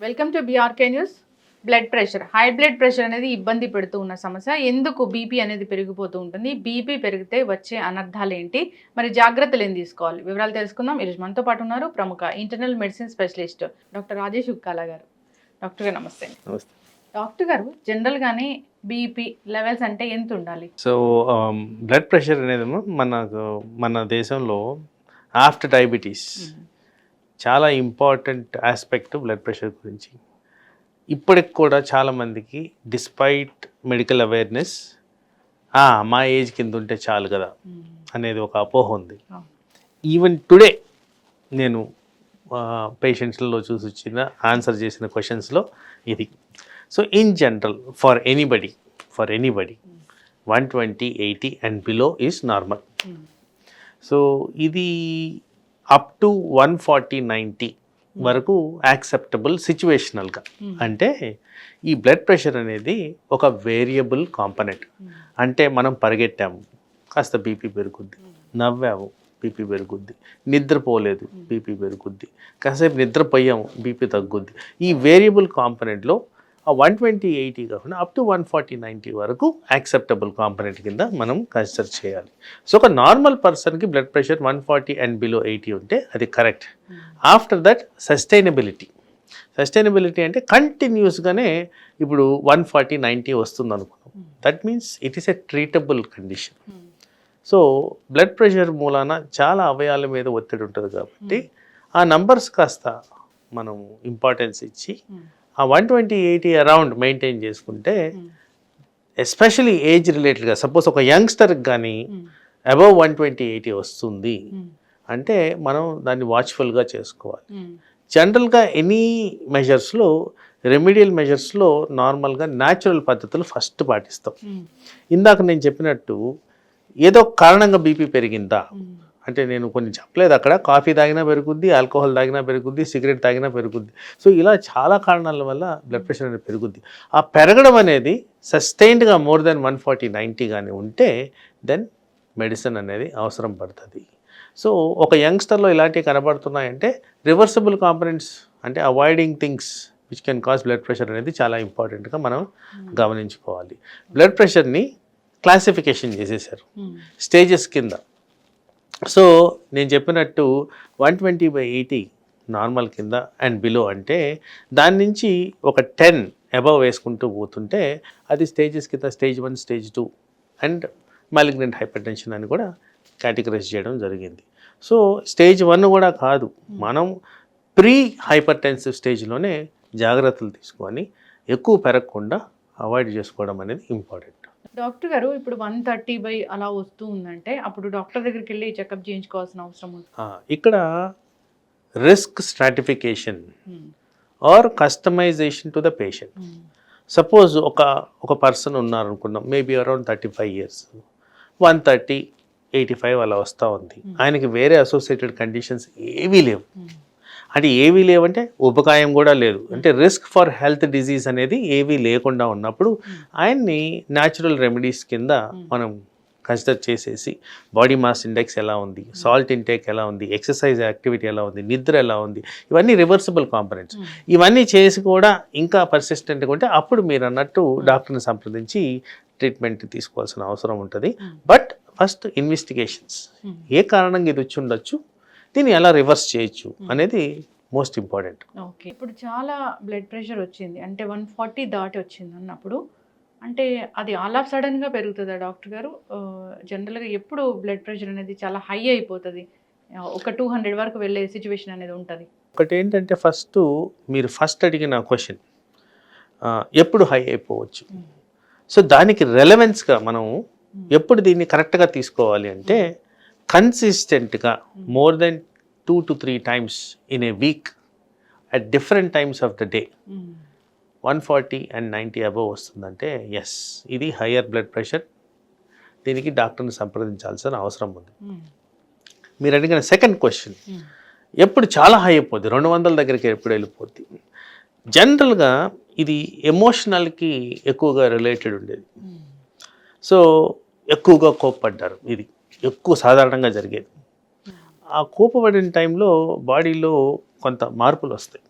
Welcome to BRK news. Blood pressure, high blood pressure అనేది ఇబ్బంది పెడుతూ ఉన్న సమస్య. ఎందుకు బీపీ అనేది పెరిగిపోతూ ఉంటుంది? బీపీ పెరిగితే వచ్చే అనర్థాలు ఏంటి? మరి జాగ్రత్తలు ఏం తీసుకోవాలి? వివరాలు తెలుసుకుందాం. ఈరోజు మనతో పాటు ఉన్నారు ప్రముఖ internal medicine specialist doctor Rajesh Ukkala గారు. డాక్టర్ గారు నమస్తే. నమస్తే. డాక్టర్ గారు, జనరల్గానే బీపీ లెవెల్స్ అంటే ఎంత ఉండాలి? సో బ్లడ్ ప్రెషర్ అనేది మన దేశంలో ఆఫ్టర్ డయాబెటీస్ చాలా ఇంపార్టెంట్ ఆస్పెక్ట్ బ్లడ్ ప్రెషర్ గురించి. ఇప్పటికి కూడా చాలామందికి డిస్పైట్ మెడికల్ అవేర్నెస్ మా ఏజ్ కింద ఉంటే చాలు కదా అనేది ఒక అపోహ ఉంది. ఈవెన్ టుడే నేను పేషెంట్స్లో చూసి వచ్చిన ఆన్సర్ చేసిన క్వశ్చన్స్లో ఇది. So in general for anybody 120, 80 and below is normal. So ఇది అప్ టు 140, 90 వరకు యాక్సెప్టబుల్ సిచ్యువేషనల్గా. అంటే ఈ బ్లడ్ ప్రెషర్ అనేది ఒక వేరియబుల్ కాంపనెంట్. అంటే మనం పరిగెట్టాము, కాస్త బీపీ పెరుగుద్ది, నవ్వాము, బీపీ పెరుగుద్ది, నిద్రపోలేదు, బీపీ పెరుగుద్ది, కాసేపు నిద్రపోయాము, బీపీ తగ్గుద్ది. ఈ వేరియబుల్ కాంపనెంట్లో 120, 80 కాకుండా అప్ టు 140, 90 వరకు యాక్సెప్టబుల్ కాంపనెంట్ కింద మనం కన్సిడర్ చేయాలి. సో ఒక నార్మల్ పర్సన్కి బ్లడ్ ప్రెషర్ 140 అండ్ బిలో 80 ఉంటే అది కరెక్ట్. ఆఫ్టర్ దట్ సస్టైనబిలిటీ అంటే కంటిన్యూస్గానే ఇప్పుడు 140, 90 వస్తుంది అనుకున్నాం. That means it is a treatable condition. So blood pressure మూలాన చాలా అవయవాల మీద ఒత్తిడి ఉంటుంది కాబట్టి ఆ నంబర్స్ కాస్త మనం ఇంపార్టెన్స్ ఇచ్చి ఆ 120, 80 అరౌండ్ మెయింటైన్ చేసుకుంటే, ఎస్పెషలీ ఏజ్ రిలేటెడ్గా సపోజ్ ఒక యంగ్స్టర్కి కానీ అబవ్ 120, 80 వస్తుంది అంటే మనం దాన్ని వాచ్ఫుల్గా చేసుకోవాలి. జనరల్గా ఎనీ మెజర్స్లో, రెమిడియల్ మెజర్స్లో నార్మల్గా న్యాచురల్ పద్ధతులు ఫస్ట్ పాటిస్తాం. ఇందాక నేను చెప్పినట్టు ఏదో కారణంగా బీపీ పెరిగిందా అంటే నేను కొన్ని చెప్పలేదు. అక్కడ కాఫీ తాగినా పెరుగుద్ది, ఆల్కహాల్ తాగినా పెరుగుద్ది, సిగరెట్ తాగినా పెరుగుద్ది. సో ఇలా చాలా కారణాల వల్ల బ్లడ్ ప్రెషర్ అనేది పెరుగుద్ది. ఆ పెరగడం అనేది సస్టైన్డ్గా మోర్ దెన్ 140, 90 కానీ ఉంటే దెన్ మెడిసిన్ అనేది అవసరం పడుతుంది. సో ఒక యంగ్స్టర్లో ఇలాంటివి కనబడుతున్నాయంటే రివర్సిబుల్ కాంపనెంట్స్ అంటే avoiding things which can cause blood pressure అనేది చాలా ఇంపార్టెంట్గా మనం గమనించుకోవాలి. బ్లడ్ ప్రెషర్ని క్లాసిఫికేషన్ చేసేసారు స్టేజెస్ కింద. సో నేను చెప్పినట్టు 120/80 నార్మల్ కింద అండ్ బిలో అంటే దాని నుంచి ఒక 10 అబవ్ వేసుకుంటూ పోతుంటే అది స్టేజెస్ కింద stage 1, stage 2 and malignant hypertension అని కూడా కేటగరైజ్ చేయడం జరిగింది. సో స్టేజ్ 1 కూడా కాదు, మనం ప్రీ హైపర్టెన్సివ్ స్టేజ్లోనే జాగ్రత్తలు తీసుకొని ఎక్కువ పెరగకుండా అవాయిడ్ చేసుకోవడం అనేది ఇంపార్టెంట్. డాక్టర్ గారు, ఇప్పుడు 130 అలా వస్తూ ఉందంటే అప్పుడు డాక్టర్ దగ్గరికి వెళ్ళి చెకప్ చేయించుకోవాల్సిన అవసరం ఉంది. ఇక్కడ risk stratification or customisation to the patient. Suppose ఒక పర్సన్ ఉన్నారనుకున్నాం, మేబీ అరౌండ్ 35 years, 130, 85 అలా వస్తూ ఉంది. ఆయనకి వేరే అసోసియేటెడ్ కండిషన్స్ ఏవీ లేవు. అంటే ఏవీ లేవంటే ఉపకాయం కూడా లేదు, అంటే రిస్క్ ఫర్ హెల్త్ డిజీజ్ అనేది ఏవీ లేకుండా ఉన్నప్పుడు ఆయన్ని న్యాచురల్ రెమెడీస్ కింద మనం కన్సిడర్ చేసేసి బాడీ మాస్ ఇండెక్స్ ఎలా ఉంది, సాల్ట్ ఇంటేక్ ఎలా ఉంది, ఎక్సర్సైజ్ యాక్టివిటీ ఎలా ఉంది, నిద్ర ఎలా ఉంది, ఇవన్నీ రివర్సిబుల్ కాంపనెంట్స్. ఇవన్నీ చేసి కూడా ఇంకా పర్సిస్టెంట్గా ఉంటే అప్పుడు మీరు అన్నట్టు డాక్టర్ని సంప్రదించి ట్రీట్మెంట్ తీసుకోవాల్సిన అవసరం ఉంటుంది. బట్ ఫస్ట్ ఇన్వెస్టిగేషన్స్, ఏ కారణంగా ఇది వచ్చి ఉండొచ్చు, దీన్ని ఎలా రివర్స్ చేయొచ్చు అనేది మోస్ట్ ఇంపార్టెంట్. ఓకే, ఇప్పుడు చాలా బ్లడ్ ప్రెషర్ వచ్చింది అంటే 140 దాటి వచ్చింది అన్నప్పుడు అంటే అది ఆల్ ఆఫ్ సడన్గా పెరుగుతుందా డాక్టర్ గారు? జనరల్గా ఎప్పుడు బ్లడ్ ప్రెషర్ అనేది చాలా హై అయిపోతుంది, ఒక 200 వరకు వెళ్ళే సిచ్యువేషన్ అనేది ఉంటుంది? ఒకటి ఏంటంటే మీరు ఫస్ట్ అడిగిన క్వశ్చన్ ఎప్పుడు హై అయిపోవచ్చు. సో దానికి రెలవెన్స్గా మనం ఎప్పుడు దీన్ని కరెక్ట్గా తీసుకోవాలి అంటే కన్సిస్టెంట్గా more than 2 to 3 times in a week at different times of the day 140 and 90 above వస్తుందంటే ఎస్, ఇది హయ్యర్ బ్లడ్ ప్రెషర్, దీనికి డాక్టర్ని సంప్రదించాల్సిన అవసరం ఉంది. మీరు అడిగిన సెకండ్ క్వశ్చన్ ఎప్పుడు చాలా హై అయిపోద్ది, 200 దగ్గరికి ఎప్పుడు వెళ్ళిపోద్ది. జనరల్గా ఇది ఎమోషనల్కి ఎక్కువగా రిలేటెడ్ ఉండేది. సో ఎక్కువగా కోప్పడ్డారు, ఇది ఎక్కువ సాధారణంగా జరిగేది. ఆ కోపపడిన టైంలో బాడీలో కొంత మార్పులు వస్తాయి,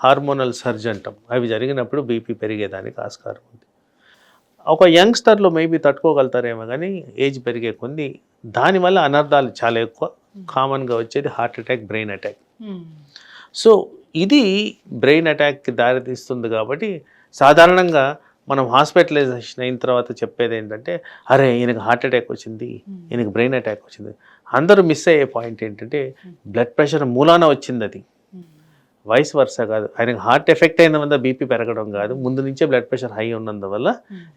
హార్మోనల్ సర్జ్ అంటాం, అవి జరిగినప్పుడు బీపీ పెరిగేదానికి ఆస్కారం ఉంది. ఒక యంగ్స్టర్లో మేబీ తట్టుకోగలుగుతారేమో కానీ ఏజ్ పెరిగే కొన్ని దానివల్ల అనర్థాలు చాలా ఎక్కువ. కామన్గా వచ్చేది heart attack, brain attack. So ఇది బ్రెయిన్ అటాక్కి దారితీస్తుంది కాబట్టి సాధారణంగా మనం హాస్పిటలైజేషన్ అయిన తర్వాత చెప్పేది ఏంటంటే, అరే ఈయనకు హార్ట్ అటాక్ వచ్చింది, ఈయనకు బ్రెయిన్ అటాక్ వచ్చింది. అందరూ మిస్ అయ్యే పాయింట్ ఏంటంటే బ్లడ్ ప్రెషర్ మూలాన వచ్చింది, అది వైస్ వర్స కాదు. ఆయనకు హార్ట్ ఎఫెక్ట్ అయినందువల్ల బీపీ పెరగడం కాదు, ముందు నుంచే బ్లడ్ ప్రెషర్ హై ఉన్నందువల్ల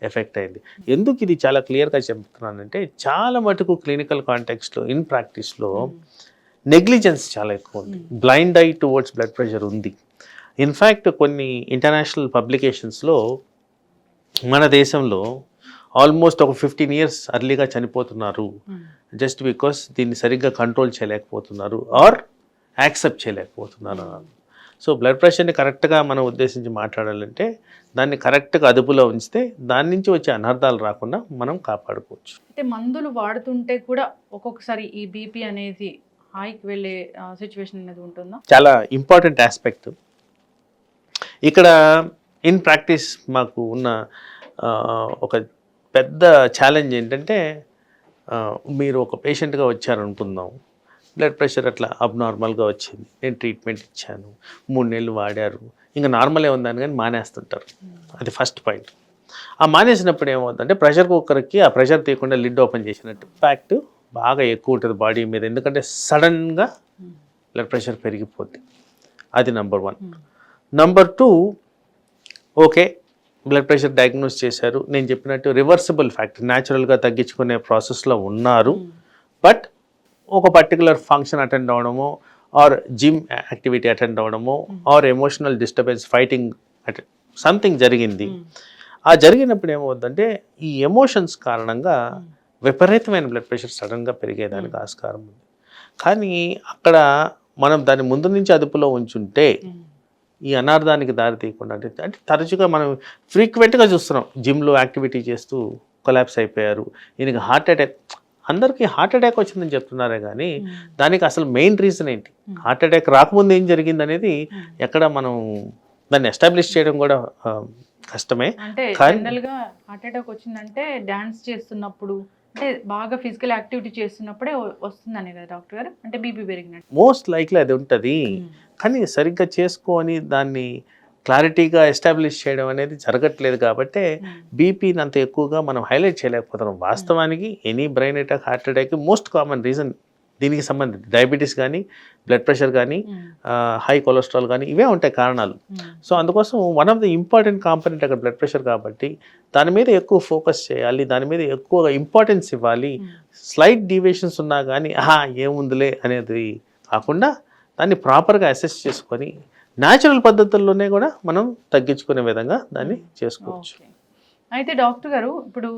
ఎఫెక్ట్ అయింది. ఎందుకు ఇది చాలా క్లియర్గా చెప్తున్నానంటే, చాలా మటుకు క్లినికల్ కాంటెక్స్లో, ఇన్ ప్రాక్టీస్లో నెగ్లిజెన్స్ చాలా ఎక్కువ ఉంది, blind I towards blood pressure ఉంది. ఇన్ఫ్యాక్ట్ కొన్ని ఇంటర్నేషనల్ పబ్లికేషన్స్లో మన దేశంలో ఆల్మోస్ట్ ఒక 15 years అర్లీగా చనిపోతున్నారు జస్ట్ బికాస్ దీన్ని సరిగ్గా కంట్రోల్ చేయలేకపోతున్నారు ఆర్ యాక్సెప్ట్ చేయలేకపోతున్నారు అన్నారు. సో బ్లడ్ ప్రెషర్ని కరెక్ట్గా మనం ఉద్దేశించి మాట్లాడాలంటే దాన్ని కరెక్ట్గా అదుపులో ఉంచితే దాని నుంచి వచ్చే అనర్థాలు రాకుండా మనం కాపాడుకోవచ్చు. అంటే మందులు వాడుతుంటే కూడా ఒక్కొక్కసారి ఈ బీపీ అనేది హైకి వెళ్ళే సిచ్యువేషన్ అనేది ఉంటుందా? చాలా ఇంపార్టెంట్ ఆస్పెక్ట్. ఇక్కడ ఇన్ ప్రాక్టీస్ మాకు ఉన్న ఒక పెద్ద ఛాలెంజ్ ఏంటంటే, మీరు ఒక పేషెంట్గా వచ్చారనుకుందాం, బ్లడ్ ప్రెషర్ అట్లా అబ్నార్మల్గా వచ్చింది, నేను ట్రీట్మెంట్ ఇచ్చాను, 3 నెలలు వాడారు, ఇంకా నార్మలే ఉందని కానీ మానేస్తుంటారు. అది ఫస్ట్ పాయింట్. ఆ మానేసినప్పుడు ఏమవుతుందంటే ప్రెషర్ కుక్కర్కి ఆ ప్రెషర్ తీయకుండా లిడ్ ఓపెన్ చేసినట్టు ఇంపాక్ట్ బాగా ఎక్కువ ఉంటుంది బాడీ మీద, ఎందుకంటే సడన్గా బ్లడ్ ప్రెషర్ పెరిగిపోద్ది. అది number 1. Number 2, okay blood pressure diagnose చేశారు, నేను చెప్పినట్టు రివర్సిబుల్ ఫ్యాక్టర్, న్యాచురల్గా తగ్గించుకునే ప్రాసెస్లో ఉన్నారు, బట్ ఒక పర్టికులర్ ఫంక్షన్ అటెండ్ అవ్వడమో ఆర్ జిమ్ యాక్టివిటీ అటెండ్ అవ్వడమో or emotional disturbance, fighting something జరిగింది. ఆ జరిగినప్పుడు ఏమవుతుందంటే ఈ ఎమోషన్స్ కారణంగా విపరీతమైన బ్లడ్ ప్రెషర్ సడన్గా పెరిగేదానికి ఆస్కారం ఉంది. కానీ అక్కడ మనం దాన్ని ముందు నుంచి అదుపులో ఉంచుంటే ఈ అనార్థానికి దారి తీయకుండా, అంటే తరచుగా మనం ఫ్రీక్వెంట్గా చూస్తున్నాం, జిమ్లో యాక్టివిటీ చేస్తూ కొలాప్స్ అయిపోయారు, ఈయనకి హార్ట్ అటాక్. అందరికీ హార్ట్ అటాక్ వచ్చిందని చెప్తున్నారే కానీ దానికి అసలు మెయిన్ రీజన్ ఏంటి, హార్ట్ అటాక్ రాకముందు ఏం జరిగింది అనేది ఎక్కడ మనం దాన్ని ఎస్టాబ్లిష్ చేయడం కూడా కష్టమే. అంటే జనరల్గా హార్ట్ అటాక్ వచ్చిందంటే డాన్స్ చేస్తున్నప్పుడు, అంటే బాగా ఫిజికల్ యాక్టివిటీ చేస్తున్నప్పుడే వస్తుందనే కదా డాక్టర్ గారు, అంటే బీపీ పెరిగినట్టు మోస్ట్ లైక్లీ అది ఉంటుంది. కానీ సరిగ్గా చేసుకొని దాన్ని క్లారిటీగా ఎస్టాబ్లిష్ చేయడం అనేది జరగట్లేదు కాబట్టి బీపీని అంత ఎక్కువగా మనం హైలైట్ చేయలేకపోతున్నాం. వాస్తవానికి any brain attack, heart attack most common reason దీనికి సంబంధించి డయాబెటీస్ కానీ, బ్లడ్ ప్రెషర్ కానీ, హై కొలెస్ట్రాల్ కానీ, ఇవే ఉంటాయి కారణాలు. సో అందుకోసం one of the important component అక్కడ బ్లడ్ ప్రెషర్ కాబట్టి దాని మీద ఎక్కువ ఫోకస్ చేయాలి, దాని మీద ఎక్కువగా ఇంపార్టెన్స్ ఇవ్వాలి. స్లైట్ డీవియేషన్స్ ఉన్నా కానీ ఏముందిలే అనేది కాకుండా దాన్ని ప్రాపర్గా అసెస్ చేసుకొని న్యాచురల్ పద్ధతుల్లోనే కూడా మనం తగ్గించుకునే విధంగా దాన్ని చేసుకోవచ్చు. అయితే డాక్టర్ గారు, ఇప్పుడు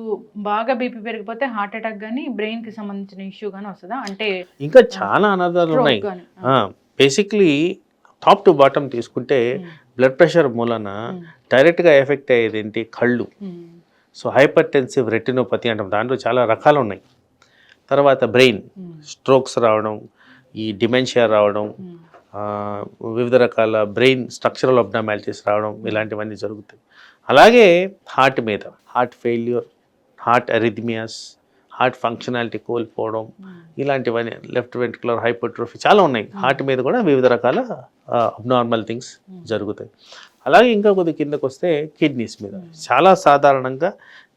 బాగా బీపీ పెరిగిపోతే హార్ట్ అటాక్ కానీ బ్రెయిన్కి సంబంధించిన ఇష్యూ కానీ వస్తుందా? అంటే ఇంకా చాలా అనర్థాలు ఉన్నాయి. బేసిక్లీ టాప్ టు బాటమ్ తీసుకుంటే బ్లడ్ ప్రెషర్ మూలన డైరెక్ట్గా ఎఫెక్ట్ అయ్యేది ఏంటి, కళ్ళు. సో హైపర్ టెన్సివ్ రెటినోపతి అంటాం, దాంట్లో చాలా రకాలు ఉన్నాయి. తర్వాత బ్రెయిన్ స్ట్రోక్స్ రావడం, ఈ డిమెన్షియా రావడం, వివిధ రకాల బ్రెయిన్ స్ట్రక్చరల్ అబ్నార్మాలిటీస్ రావడం, ఇలాంటివన్నీ జరుగుతాయి. అలాగే హార్ట్ మీద heart failure, heart arrhythmias, heart functionality కోల్పోవడం, ఇలాంటివన్నీ, లెఫ్ట్ వెంట్రుకులర్ హైపర్ట్రోఫీ, చాలా ఉన్నాయి. హార్ట్ మీద కూడా వివిధ రకాల అబ్నార్మల్ థింగ్స్ జరుగుతాయి. అలాగే ఇంకా కొద్ది కిందకు వస్తే కిడ్నీస్ మీద చాలా సాధారణంగా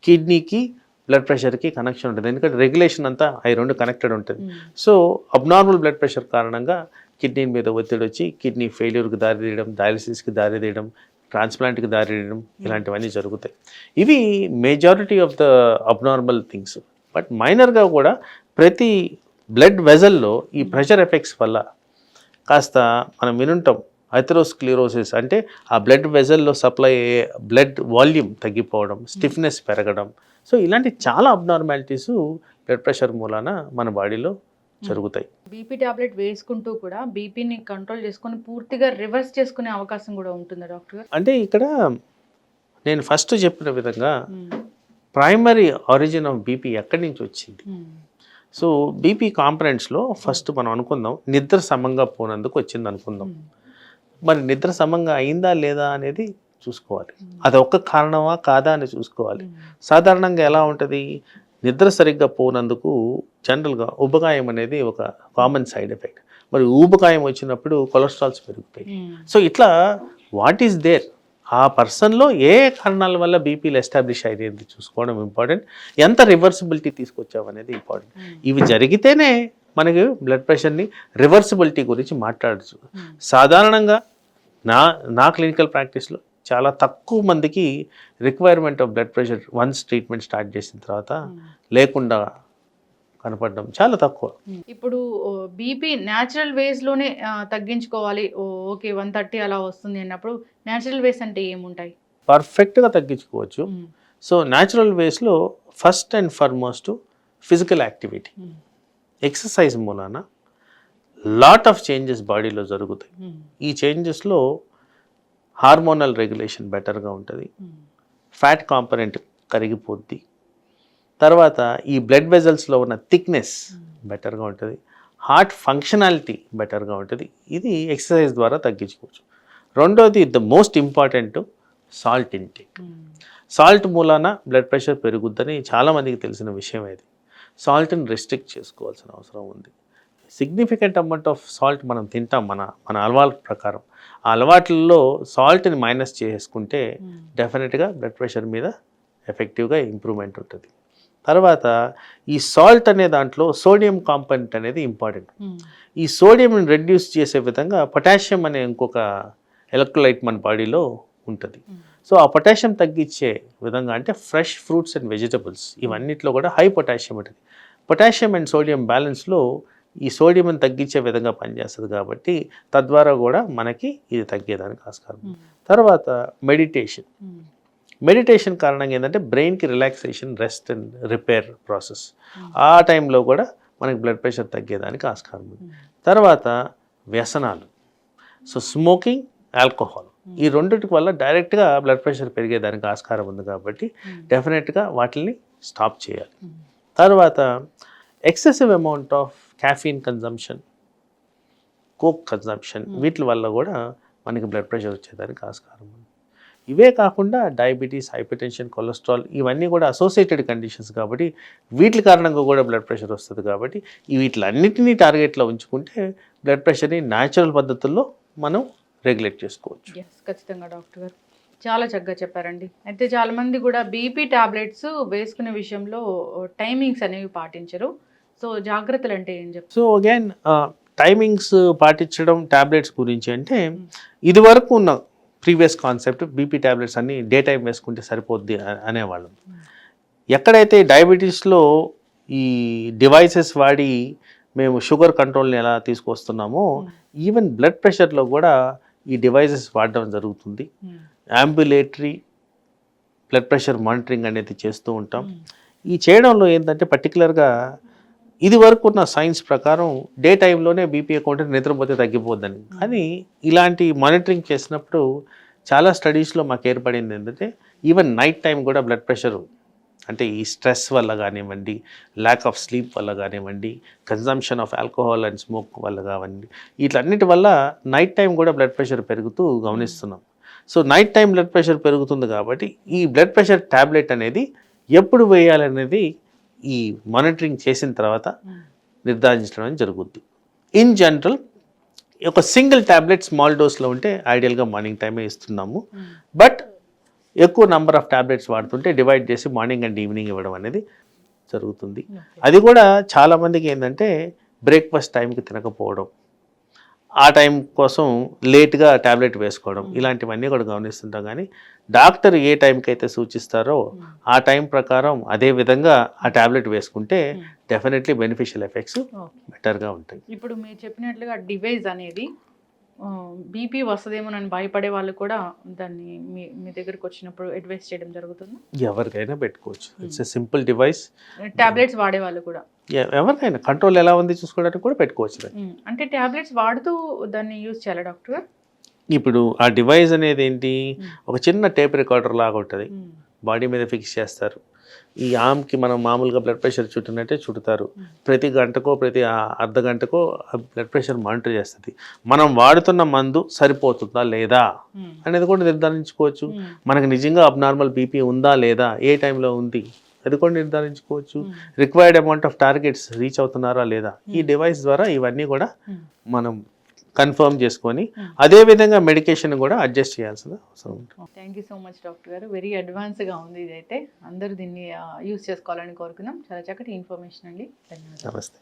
కిడ్నీకి బ్లడ్ ప్రెషర్కి కనెక్షన్ ఉంటుంది, ఎందుకంటే రెగ్యులేషన్ అంతా అవి రెండు కనెక్టెడ్ ఉంటుంది. సో అబ్నార్మల్ బ్లడ్ ప్రెషర్ కారణంగా కిడ్నీ మీద ఒత్తిడి వచ్చి కిడ్నీ ఫెయిల్యూర్కి దారితీయడం, డయాలిసిస్కి దారితీయడం, ట్రాన్స్ప్లాంట్కి దారితీయడం, ఇలాంటివన్నీ జరుగుతాయి. ఇవి majority of the abnormal things. But మైనర్గా కూడా ప్రతి బ్లడ్ వెజల్లో ఈ ప్రెషర్ ఎఫెక్ట్స్ వల్ల కాస్త మనం వినుంటాం అథెరోస్క్లిరోసిస్, అంటే ఆ బ్లడ్ వెజల్లో సప్లై అయ్యే బ్లడ్ వాల్యూమ్ తగ్గిపోవడం, స్టిఫ్నెస్ పెరగడం. సో ఇలాంటి చాలా అబ్నార్మాలిటీస్ బ్లడ్ ప్రెషర్ మూలాన మన బాడీలో జరుగుతాయి. బీపీ టాబ్లెట్ వేసుకుంటూ కూడా బీపీని కంట్రోల్ చేసుకొని పూర్తిగా రివర్స్ చేసుకునే అవకాశం కూడా ఉంటుందా డాక్టర్ గారు? అంటే ఇక్కడ నేను ఫస్ట్ చెప్పిన విధంగా ప్రైమరీ ఆరిజిన్ ఆఫ్ బీపీ ఎక్కడి నుంచి వచ్చింది. సో బీపీ కాంపనెంట్స్లో ఫస్ట్ మనం అనుకుందాం నిద్ర సమంగా పోనందుకు వచ్చింది అనుకుందాం. మరి నిద్ర సమంగా అయిందా లేదా అనేది చూసుకోవాలి. అది ఒక్క కారణమా కాదా అని చూసుకోవాలి. సాధారణంగా ఎలా ఉంటుంది, నిద్ర సరిగ్గా పోనందుకు జనరల్గా ఉబకాయం అనేది ఒక కామన్ సైడ్ ఎఫెక్ట్. మరి ఊబకాయం వచ్చినప్పుడు కొలెస్ట్రాల్స్ పెరుగుతాయి. సో ఇట్లా వాట్ ఈస్ దేర్, ఆ పర్సన్లో ఏ కారణాల వల్ల బీపీలు ఎస్టాబ్లిష్ అయ్యేది చూసుకోవడం ఇంపార్టెంట్. ఎంత రివర్సిబిలిటీ తీసుకొచ్చావు అనేది ఇంపార్టెంట్. ఇవి జరిగితేనే మనకి బ్లడ్ ప్రెషర్ని రివర్సిబిలిటీ గురించి మాట్లాడచ్చు. సాధారణంగా నా క్లినికల్ ప్రాక్టీస్లో చాలా తక్కువ మందికి requirement of blood pressure once treatment start చేసిన తర్వాత లేకుండా కనపడడం చాలా తక్కువ. ఇప్పుడు బీపీ న్యాచురల్ వేస్లోనే తగ్గించుకోవాలి, ఓకే 130 అలా వస్తుంది అన్నప్పుడు న్యాచురల్ వేస్ అంటే ఏముంటాయి? పర్ఫెక్ట్గా తగ్గించుకోవచ్చు. సో న్యాచురల్ వేస్లో first and foremost physical activity, exercise మూలాన లాట్ ఆఫ్ చేంజెస్ బాడీలో జరుగుతాయి. ఈ చేంజెస్లో హార్మోనల్ రెగ్యులేషన్ బెటర్గా ఉంటుంది, ఫ్యాట్ కాంపనెంట్ కరిగిపోద్ది, తర్వాత ఈ బ్లడ్ వెజల్స్లో ఉన్న థిక్నెస్ బెటర్గా ఉంటుంది, హార్ట్ ఫంక్షనాలిటీ బెటర్గా ఉంటుంది. ఇది ఎక్సర్సైజ్ ద్వారా తగ్గించుకోవచ్చు. రెండోది the most important salt intake. Salt మూలాన బ్లడ్ ప్రెషర్ పెరుగుద్దని చాలామందికి తెలిసిన విషయం. ఇది సాల్ట్ని రెస్ట్రిక్ట్ చేసుకోవాల్సిన అవసరం ఉంది. సిగ్నిఫికెంట్ అమౌంట్ ఆఫ్ సాల్ట్ మనం తింటాం మన అలవాటు ప్రకారం. ఆ అలవాట్లలో సాల్ట్ని మైనస్ చేసుకుంటే డెఫినెట్గా బ్లడ్ ప్రెషర్ మీద ఎఫెక్టివ్గా ఇంప్రూవ్మెంట్ ఉంటుంది. తర్వాత ఈ సాల్ట్ అనే దాంట్లో సోడియం కాంపొనెంట్ అనేది ఇంపార్టెంట్. ఈ సోడియంని రెడ్యూస్ చేసే విధంగా పొటాషియం అనే ఇంకొక ఎలక్ట్రోలైట్ మన బాడీలో ఉంటుంది. సో ఆ పొటాషియం తగ్గించే విధంగా అంటే ఫ్రెష్ ఫ్రూట్స్ అండ్ వెజిటబుల్స్ ఇవన్నిట్లో కూడా హై పొటాషియం ఉంటుంది. పొటాషియం అండ్ సోడియం బ్యాలెన్స్లో ఈ సోడియంని తగ్గించే విధంగా పనిచేస్తుంది కాబట్టి తద్వారా కూడా మనకి ఇది తగ్గేదానికి ఆస్కారం. తర్వాత మెడిటేషన్ కారణంగా ఏంటంటే బ్రెయిన్కి relaxation, rest and repair process. ఆ టైంలో కూడా మనకి బ్లడ్ ప్రెషర్ తగ్గేదానికి ఆస్కారం ఉంది. తర్వాత వ్యసనాలు, సో స్మోకింగ్, ఆల్కహాల్, ఈ రెండింటి వల్ల డైరెక్ట్గా బ్లడ్ ప్రెషర్ పెరిగేదానికి ఆస్కారం ఉంది కాబట్టి డెఫినెట్గా వాటిని స్టాప్ చేయాలి. తర్వాత excessive amount of caffeine consumption, coke consumption, వీటి వల్ల కూడా మనకి బ్లడ్ ప్రెషర్ వచ్చేదానికి ఆస్కారం ఉంది. ఇవే కాకుండా డయాబెటీస్, హైపర్టెన్షన్, కొలెస్ట్రాల్ ఇవన్నీ కూడా అసోసియేటెడ్ కండిషన్స్ కాబట్టి వీటి కారణంగా కూడా బ్లడ్ ప్రెషర్ వస్తుంది. కాబట్టి వీటిలన్నిటినీ టార్గెట్లో ఉంచుకుంటే బ్లడ్ ప్రెషర్ని న్యాచురల్ పద్ధతుల్లో మనం రెగ్యులేట్ చేసుకోవచ్చు. ఖచ్చితంగా డాక్టర్ గారు చాలా చక్కగా చెప్పారండి. అయితే చాలామంది కూడా బీపీ టాబ్లెట్స్ వేసుకునే విషయంలో టైమింగ్స్ అనేవి పాటించరు. సో జాగ్రత్తలు అంటే ఏం చెప్తారు? సో అగైన్ టైమింగ్స్ పాటించడం టాబ్లెట్స్ గురించి అంటే ఇది వరకు ఉన్న ప్రీవియస్ కాన్సెప్ట్ బీపీ టాబ్లెట్స్ అన్ని డే టైం వేసుకుంటే సరిపోద్ది అనేవాళ్ళం. ఎక్కడైతే డయాబెటీస్లో ఈ డివైసెస్ వాడి మేము షుగర్ కంట్రోల్ని ఎలా తీసుకొస్తున్నామో ఈవెన్ బ్లడ్ ప్రెషర్లో కూడా ఈ డివైసెస్ వాడడం జరుగుతుంది. అంబులేటరీ బ్లడ్ ప్రెషర్ మానిటరింగ్ అనేది చేస్తూ ఉంటాం. ఈ చేయడంలో ఏంటంటే పర్టికులర్గా ఇది వరకు ఉన్న సైన్స్ ప్రకారం డే టైంలోనే బీపీ అకౌంట్ నిద్రపోతే తగ్గిపోద్దని. కానీ ఇలాంటి మానిటరింగ్ చేసినప్పుడు చాలా స్టడీస్లో మాకు ఏర్పడింది ఏంటంటే ఈవెన్ నైట్ టైం కూడా బ్లడ్ ప్రెషర్ అంటే ఈ స్ట్రెస్ వల్ల కానివ్వండి, ల్యాక్ ఆఫ్ స్లీప్ వల్ల కానివ్వండి, consumption of alcohol and smoke వల్ల కానివ్వండి, వీటన్నిటి వల్ల నైట్ టైం కూడా బ్లడ్ ప్రెషర్ పెరుగుతూ గమనిస్తున్నాం. So night time blood pressure పెరుగుతుంది కాబట్టి ఈ బ్లడ్ ప్రెషర్ ట్యాబ్లెట్ అనేది ఎప్పుడు వేయాలనేది ఈ మానిటరింగ్ చేసిన తర్వాత నిర్ధారించడం జరుగుద్ది. ఇన్ జనరల్ ఒక సింగిల్ ట్యాబ్లెట్ స్మాల్ డోస్లో ఉంటే ఐడియల్గా మార్నింగ్ టైమే ఇస్తున్నాము. బట్ ఎక్కువ నెంబర్ ఆఫ్ ట్యాబ్లెట్స్ వాడుతుంటే డివైడ్ చేసి మార్నింగ్ అండ్ ఈవినింగ్ ఇవ్వడం అనేది జరుగుతుంది. అది కూడా చాలామందికి ఏంటంటే బ్రేక్ఫాస్ట్ టైంకి తినకపోవడం, ఆ టైం కోసం లేట్గా ట్యాబ్లెట్ వేసుకోవడం, ఇలాంటివన్నీ కూడా గమనిస్తుంటాం. కానీ డాక్టర్ ఏ టైంకి అయితే సూచిస్తారో ఆ టైం ప్రకారం అదే విధంగా ఆ ట్యాబ్లెట్ వేసుకుంటే డెఫినెట్లీ బెనిఫిషియల్ ఎఫెక్ట్స్ బెటర్గా ఉంటాయి. ఇప్పుడు మీరు చెప్పినట్లుగా డివైస్ అనేది బీపీ వస్తుందేమోనని భయపడే వాళ్ళు కూడా దాన్ని మీ దగ్గరికి వచ్చినప్పుడు అడ్వైస్ చేయడం జరుగుతుంది. ఎవరికైనా పెట్టుకోవచ్చు. It's a simple device. Tablets వాడే వాళ్ళు కూడా ఎవరికైనా కంట్రోల్ ఎలా ఉంది చూసుకోవడానికి కూడా పెట్టుకోవచ్చు. అంటే టాబ్లెట్స్ వాడుతూ దాన్ని యూజ్ చేయాలి డాక్టర్ గారు? ఇప్పుడు ఆ డివైస్ అనేది ఏంటి, ఒక చిన్న టేప్ రికార్డర్ లాగా ఉంటుంది, బాడీ మీద ఫిక్స్ చేస్తారు. ఈ ఆమ్కి మనం మామూలుగా బ్లడ్ ప్రెషర్ చుట్టినట్టే చుడతారు. ప్రతి గంటకో ప్రతి అర్ధ గంటకో బ్లడ్ ప్రెషర్ మానిటర్ చేస్తుంది. మనం వాడుతున్న మందు సరిపోతుందా లేదా అనేది కూడా నిర్ధారించుకోవచ్చు. మనకు నిజంగా అబ్నార్మల్ బీపీ ఉందా లేదా, ఏ టైంలో ఉంది అది కూడా నిర్ధారించుకోవచ్చు. Required amount of targets reach అవుతున్నారా లేదా, ఈ డివైస్ ద్వారా ఇవన్నీ కూడా మనం కన్ఫర్మ్ చేసుకొని అదే విధంగా మెడికేషన్ కూడా అడ్జస్ట్ చేయాల్సిన అవసరం ఉంటుంది. Thank you so much doctor గారు. వెరీ అడ్వాన్స్గా ఉంది ఇదైతే. అందరూ దీన్ని యూస్ చేసుకోవాలని కోరుకుందాం. చాలా చక్కటి ఇన్ఫర్మేషన్ అండి. ధన్యవాదాలు. నమస్తే.